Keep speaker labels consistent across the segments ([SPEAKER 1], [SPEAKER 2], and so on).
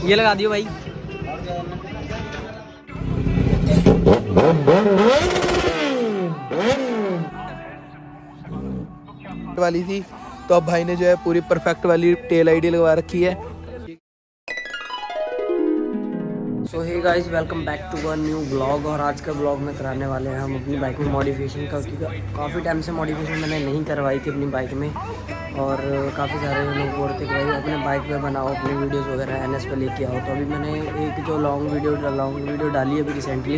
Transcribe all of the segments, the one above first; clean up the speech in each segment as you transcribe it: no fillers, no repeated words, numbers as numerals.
[SPEAKER 1] ये लगा दियो भाई।
[SPEAKER 2] वाली थी तो अब भाई ने जो है पूरी परफेक्ट वाली टेल आईडी लगवा रखी है।
[SPEAKER 1] So hey guys, welcome back to a new blog. और आज का ब्लॉग में कराने वाले हैं हम अपनी बाइक में मॉडिफिकेशन का, क्योंकि काफ़ी टाइम से मॉडिफिकेशन मैंने नहीं करवाई थी अपनी बाइक में। और काफ़ी सारे लोग बोलते थे कि भाई अपने बाइक पे बनाओ, अपनी वीडियोस वगैरह एनएस पे लेके आओ। तो अभी मैंने एक जो लॉन्ग वीडियो डाली है अभी रिसेंटली,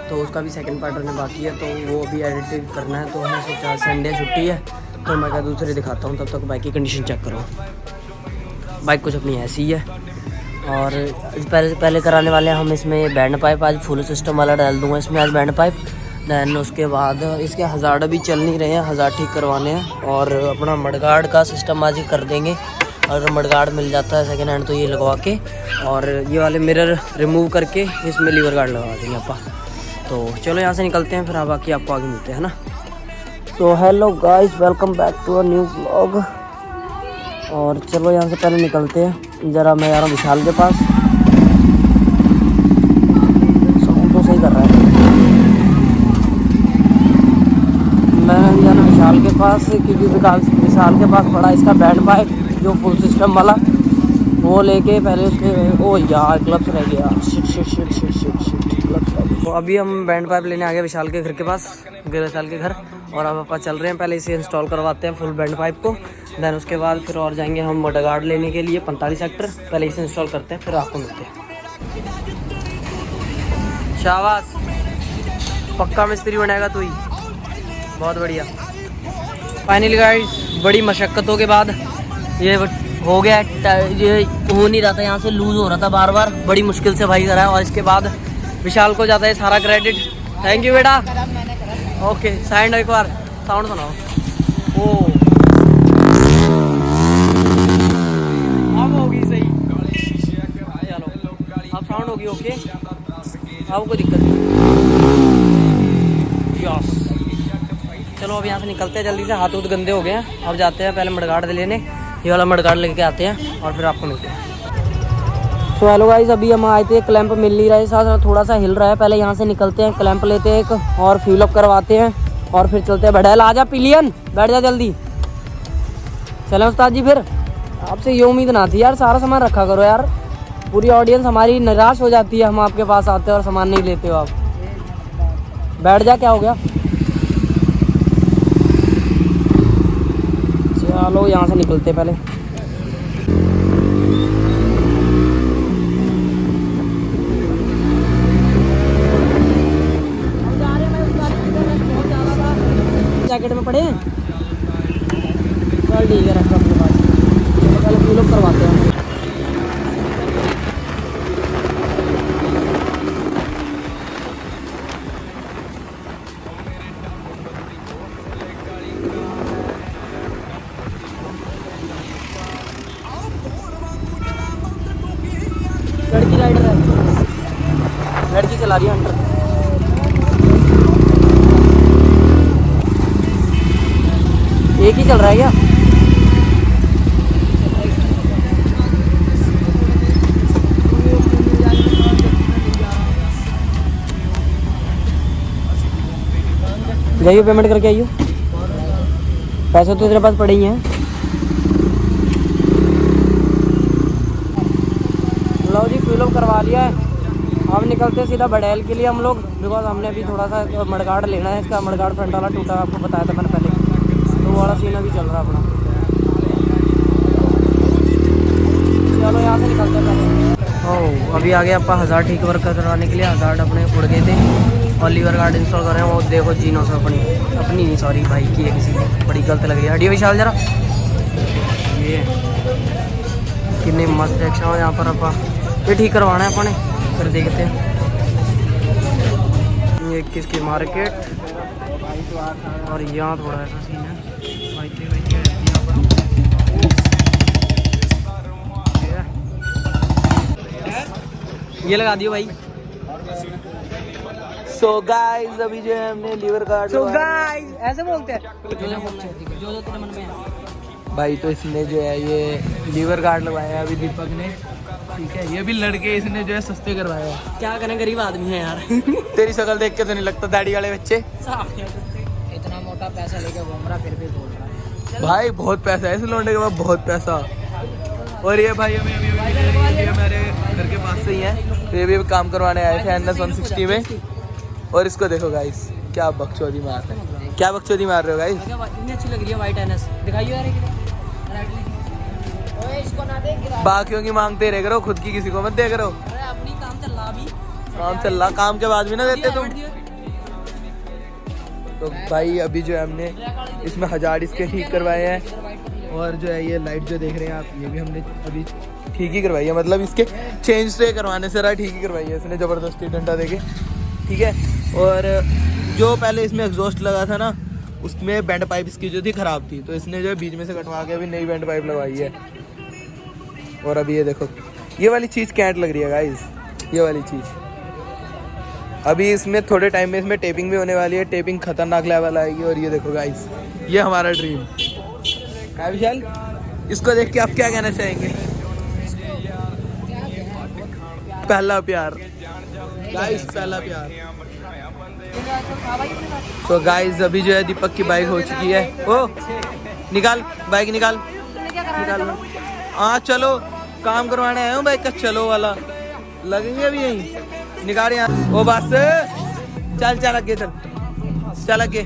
[SPEAKER 1] तो उसका भी सेकंड पार्ट होने बाकी है, तो वो अभी एडिटिंग करना है। तो हमने सोचा संडे छुट्टी है तो मैं क्या दूसरे दिखाता हूँ, तब तक बाइक की कंडीशन चेक करो। बाइक कुछ अपनी ऐसी ही है। और पहले कराने वाले हैं हम इसमें बैंड पाइप। आज फुल सिस्टम वाला डाल दूंगा इसमें आज बैंड पाइप। दैन उसके बाद इसके हज़ार्ड अभी चल नहीं रहे हैं, हज़ार्ड ठीक करवाने हैं। और अपना मडगार्ड का सिस्टम आज ही कर देंगे। और मडगार्ड मिल जाता है सेकेंड हैंड, तो ये लगवा के और ये वाले मिरर रिमूव करके इसमें लीवर गार्ड लगा देंगे अपा। तो चलो यहाँ से निकलते हैं, फिर आप बाकी आपको आगे मिलते हैं ना। तो hello guys, welcome back to a new blog. और चलो यहाँ से पहले निकलते हैं। ज़रा मैं जा रहा हूँ विशाल के पास। साउंड तो सही कर रहा है। मैं जा रहा हूँ विशाल के पास, क्योंकि विशाल के पास पड़ा इसका बैंड पाइप जो फुल सिस्टम वाला, वो लेके पहले उसके ओ यार ग्लव्स रह गया। Shit gloves. तो अभी हम बैंड पाइप लेने आ गए विशाल के घर के पास, विशाल के घर। और अब अपन चल रहे हैं, पहले इसे इंस्टॉल करवाते हैं फुल बैंड पाइप को। दैन उसके बाद फिर और जाएंगे हम मडगार्ड लेने के लिए 45 सेक्टर। पहले इसे इंस्टॉल करते हैं, फिर आपको मिलते हैं। शाबाश, पक्का मिस्त्री बनेगा तू ही। बहुत बढ़िया। फाइनली गाइस, बड़ी मशक्क़तों के बाद ये हो गया। ये हो नहीं रहा था, यहाँ से लूज़ हो रहा था बार बार, बड़ी मुश्किल से भाई करा है। और इसके बाद विशाल को जाता है सारा क्रेडिट। थैंक यू बेटा। ओके, साउंड एक बार, साउंड सुनाओ। ओ अब होगी सही, चलो अब साउंड होगी ओके, अब कोई दिक्कत नहीं। यस, चलो अब यहाँ से निकलते हैं जल्दी से, हाथ उथ गंदे हो गए हैं। अब जाते हैं पहले मडगार्ड लेने, ये वाला मडगार्ड लेके आते हैं और फिर आपको मिलते हैं। सो हेलो गाइस, अभी हम आए थे, क्लैंप मिल नहीं रहा है, साथ थोड़ा सा हिल रहा है। पहले यहाँ से निकलते हैं, क्लैंप लेते हैं एक और फ्यूल अप करवाते हैं और फिर चलते हैं। बढ़ेल आजा पिलियन, बैठ जा जल्दी। चलें उस्ताद जी, फिर आपसे ये उम्मीद ना थी यार, सारा सामान रखा करो यार। पूरी ऑडियंस हमारी निराश हो जाती है, हम आपके पास आते हैं और सामान नहीं लेते हो आप। बैठ जा, क्या हो गया। चलो यहाँ से निकलते हैं पहले। जैकेट में पड़े हैं, चल ठीक है, रखो अपने पास। पहले फ्यूल अप करवाते हैं। लड़की राइडर है, लड़की चला रही है अंडर। एक ही चल रहा है क्या? जाइए पेमेंट करके आइयो, पैसे तो तेरे पास पड़े ही हैं। लो जी, फ्यूल अप करवा लिया है। अब निकलते हैं सीधा बढ़ेल के लिए हम लोग, बिकॉज हमने अभी थोड़ा सा मडगार्ड लेना है। इसका मडगार्ड फ्रंट वाला टूटा, आपको बताया था मैंने पहले, तो वो वाला सीन अभी चल रहा है अपना। चलो यहाँ से निकलते हैं पहले। ओह, अभी आ गए अपन हज़ार्ड ठीक वर्क करवाने के लिए। हज़ार्ड अपने उड़ गए थे और लीवर गार्ड इंस्टॉल कर रहे हैं। वो देखो जीनो से अपनी नहीं, सॉरी भाई की है, किसी की बड़ी गलत लग रही है। हटिए विशाल जरा। ये कितनी मस्त एक्शन हो यहाँ पर। अपन ये ठीक करवाना है अपने, फिर देखते हैं। ये किसकी मार्केट, और यहाँ थोड़ा ऐसा सीन है। ये लगा दियो भाई।
[SPEAKER 2] सो गाइस, अभी जो है हमने लीवर गार्ड,
[SPEAKER 1] सो गाइस ऐसे बोलते हैं, जो तेरे मन में है
[SPEAKER 2] भाई। तो इसने जो है ये लीवर गार्ड लगवाया है अभी दीपक ने। ठीक है, ये भी लड़के इसने जो है सस्ते करवाए हैं।
[SPEAKER 1] क्या करें, गरीब आदमी है यार।
[SPEAKER 2] तेरी शक्ल देख के तो नहीं लगता दाढ़ी वाले बच्चे।
[SPEAKER 1] इतना मोटा पैसा लेके घूम रहा फिर भी बोल रहा है।
[SPEAKER 2] भाई बहुत पैसा है इस लौंडे के पास, बहुत पैसा। और ये भाई हमें अभी ये हमारे घर के पास से ही है, तो ये भी काम करवाने आए थे NS 160 में। और इसको देखो गाइस, क्या बकचोदी मार रहे हैं, क्या बकचोदी मार रहे हो गाइस।
[SPEAKER 1] कितनी अच्छी लग रही है वाइट NS, दिखाइए यार। इसको ना देख,
[SPEAKER 2] बाकियों की मांगते रह करो, खुद की किसी को मत दे करो।
[SPEAKER 1] अपनी काम चल रहा अभी,
[SPEAKER 2] काम चल रहा, काम के बाद भी ना देते तुम। तो भाई अभी जो है हमने इसमें 1000 इसके ठीक करवाए हैं। और जो है ये लाइट जो देख रहे हैं आप, ये भी हमने अभी ठीक ही करवाई है, मतलब इसके चेंज से करवाने से रहा, ठीक ही करवाई है इसने ज़बरदस्ती डंडा देके। ठीक है, और जो पहले इसमें एग्जॉस्ट लगा था ना, उसमें बैंड पाइप इसकी जो थी ख़राब थी, तो इसने जो है बीच में से कटवा के अभी नई बैंड पाइप लगवाई है। और अभी ये देखो, ये वाली चीज़ कैंट लग रही है गाइस, ये वाली चीज़। अभी इसमें थोड़े टाइम में इसमें टेपिंग भी होने वाली है, टेपिंग खतरनाक लेवल आएगी। और ये देखो गाइस, ये हमारा ड्रीम है विशाल। इसको देख के आप क्या कहना चाहेंगे? पहला प्यार गाइस, पहला प्यार। तो गाइस अभी जो है दीपक की बाइक हो चुकी है। ओ निकाल बाइक, निकाल निकाल। हाँ चलो, काम करवाने आया हूँ बाइक का, चलो वाला लगेंगे अभी यहीं। निकाल यहाँ, ओ बस चल चल आगे, चल चल आगे।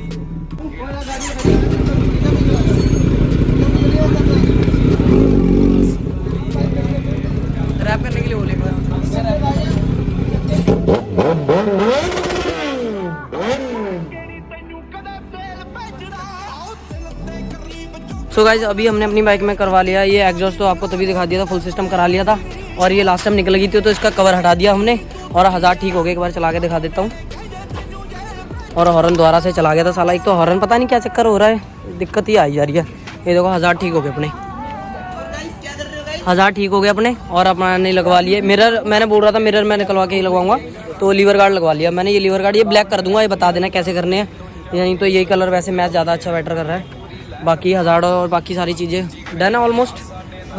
[SPEAKER 2] रैप करने के लिए बोले। सो गाइस अभी हमने अपनी बाइक में करवा लिया ये एग्जॉस्ट, तो आपको तभी दिखा दिया था, फुल सिस्टम करा लिया था। और ये लास्ट टाइम निकल गई थी तो इसका कवर हटा दिया हमने, और 1000 ठीक हो गया। एक बार चला के दिखा देता हूँ। और हॉर्न दोबारा से चला गया था साला, एक तो हॉर्न पता नहीं क्या चक्कर हो रहा है, दिक्कत ही आई जा रही है। ये देखो 1000 ठीक हो गए अपने, 1000 ठीक हो गए अपने। और अपना नहीं लगवा लिए मिरर, मैंने बोल रहा था मिरर मैं निकलवा के ही लगवाऊंगा, तो लीवर गार्ड लगवा लिया मैंने। ये लीवर गार्ड ये ब्लैक कर दूंगा, ये बता देना कैसे करने हैं, यानी तो यही कलर वैसे मैच ज़्यादा अच्छा बेटर कर रहा है। बाकी 1000 और बाकी सारी चीज़ें डन है ऑलमोस्ट,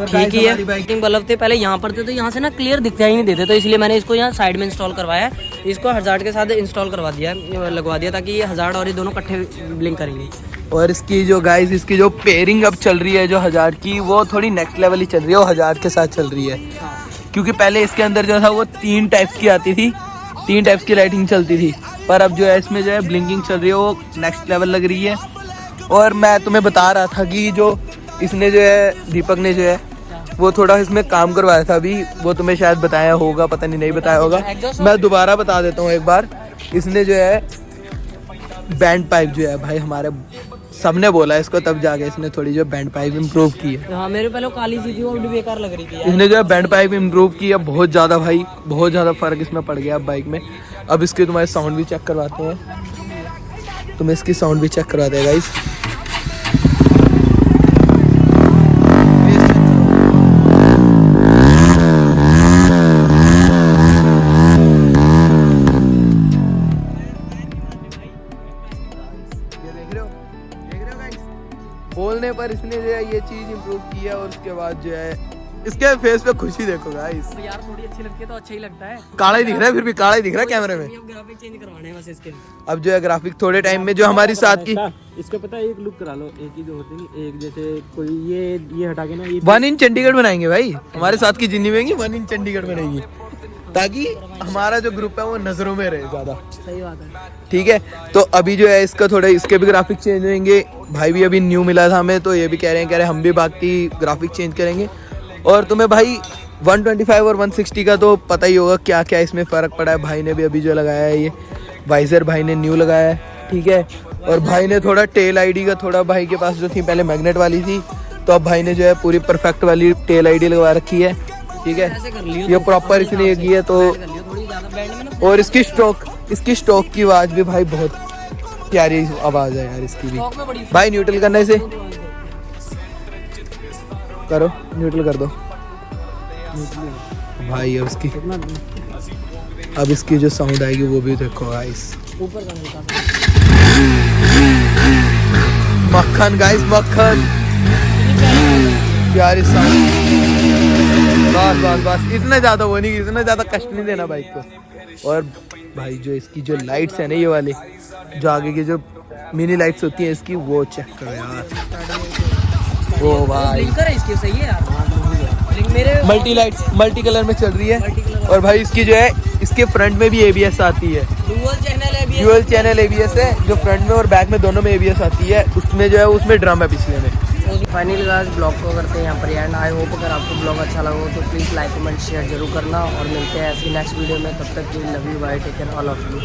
[SPEAKER 2] ठीक ही है। बाइकिंग बल्ब थे पहले यहाँ पर थे, तो यहाँ से ना क्लियर दिखाई नहीं देते, तो इसलिए मैंने इसको यहाँ साइड में इंस्टॉल करवाया है। इसको 1000 के साथ इंस्टॉल करवा दिया है, लगवा दिया, ताकि ये 1000 और ये दोनों इकट्ठे ब्लिंक करेंगे। और इसकी जो गाइस, इसकी जो पेयरिंग अब चल रही है जो 1000 की, वो थोड़ी नेक्स्ट लेवल ही चल रही है, वो 1000 के साथ चल रही है। क्योंकि पहले इसके अंदर जो था वो 3 टाइप्स की आती थी, 3 टाइप्स की लाइटिंग चलती थी, पर अब जो है इसमें जो है ब्लिंकिंग चल रही है, वो नेक्स्ट लेवल लग रही है। और मैं तुम्हें बता रहा था कि जो इसने जो है दीपक ने जो है वो थोड़ा इसमें काम करवाया था अभी, वो तुम्हें शायद बताया होगा, पता नहीं बताया होगा, मैं दोबारा बता देता हूँ एक बार। इसने जो है बैंड पाइप जो है भाई, हमारे सबने बोला इसको, तब जाके इसने थोड़ी जो बैंड पाइप इम्प्रूव की है।
[SPEAKER 1] हाँ मेरे पहले काली सी थी, वो भी बेकार लग रही थी।
[SPEAKER 2] इसने जो है बैंड पाइप इम्प्रूव की है बहुत ज़्यादा भाई, बहुत ज़्यादा फ़र्क इसमें पड़ गया अब बाइक में। अब इसके तुम्हारे साउंड भी चेक करवाते हैं, तुम्हें इसकी साउंड भी चेक करवाते हैं गाइस। बोलने पर इसने जो है ये चीज इम्प्रूव की है। और उसके बाद जो है इसके फेस पे खुशी देखो गाइस,
[SPEAKER 1] तो यार थोड़ी अच्छी लगती है तो अच्छा ही लगता है।
[SPEAKER 2] काला ही दिख रहा है, फिर भी काला ही दिख रहा है कैमरे में।
[SPEAKER 1] अब ग्राफिक चेंज करवाने हैं बस इसके।
[SPEAKER 2] अब जो है ग्राफिक थोड़े टाइम में जो हमारी साथ की
[SPEAKER 3] इसका पता है, एक लुक करा लो, एक ही जो होती नहीं, एक जैसे कोई ये हटा के ना, ये
[SPEAKER 2] 1 इंच चंडीगढ़ बनाएंगे भाई, हमारे साथ की जितनी बनेगी 1 इंच चंडीगढ़ बनेगी, ताकि हमारा जो ग्रुप है वो नजरों में रहे ज्यादा।
[SPEAKER 1] सही बात है।
[SPEAKER 2] ठीक है, तो अभी जो है इसका थोड़ा इसके भी ग्राफिक चेंज होंगे। भाई भी अभी न्यू मिला था हमें, तो ये भी कह रहे हैं हम भी बाकी ग्राफिक चेंज करेंगे। और तुम्हें भाई 125 और 160 का तो पता ही होगा क्या क्या इसमें फ़र्क पड़ा है। भाई ने भी अभी जो लगाया है ये वाइजर भाई ने न्यू लगाया है, ठीक है। और भाई ने थोड़ा टेल आईडी का, थोड़ा भाई के पास जो थी पहले मैग्नेट वाली थी, तो अब भाई ने जो है पूरी परफेक्ट वाली टेल आईडी लगवा रखी है, ठीक है। ये प्रॉपर इसलिए की है तो। और इसकी स्टॉक की आवाज़ भी भाई बहुत प्यारी आवाज़ है यार इसकी भी। भाई न्यूट्रल करना इसे, करो न्यूट्रल कर दो भाई। और इसकी अब इसकी जो साउंड आएगी वो भी देखो गाइस, मक्खन गाइस, मक्खन प्यारी साउंड।
[SPEAKER 4] बस बस बस, इतना ज़्यादा वो नहीं, इतना ज़्यादा कष्ट नहीं देना बाइक को। और भाई जो इसकी जो लाइट्स है ना, ये वाली जो आगे की जो मिनी लाइट्स होती हैं इसकी, वो चेक करो यार। ओ भाई
[SPEAKER 2] ब्लिंकर है इसकी, सही है यार। ब्लिंक मेरे
[SPEAKER 4] मल्टी लाइट्स मल्टी कलर में चल रही है। और भाई इसकी जो है, इसके फ्रंट में भी ABS आती है, ड्यूअल चैनल ABS है, जो फ्रंट में और बैक में दोनों में ABS आती है। उसमें जो है उसमें ड्रम है पिछले में।
[SPEAKER 1] फाइनली गाइस ब्लॉग को करते हैं यहाँ पर एंड। आई होप अगर आपको ब्लॉग अच्छा लगा हो तो प्लीज़ लाइक कमेंट शेयर जरूर करना, और मिलते हैं ऐसी नेक्स्ट वीडियो में। तब तक love you, bye, take care all of you.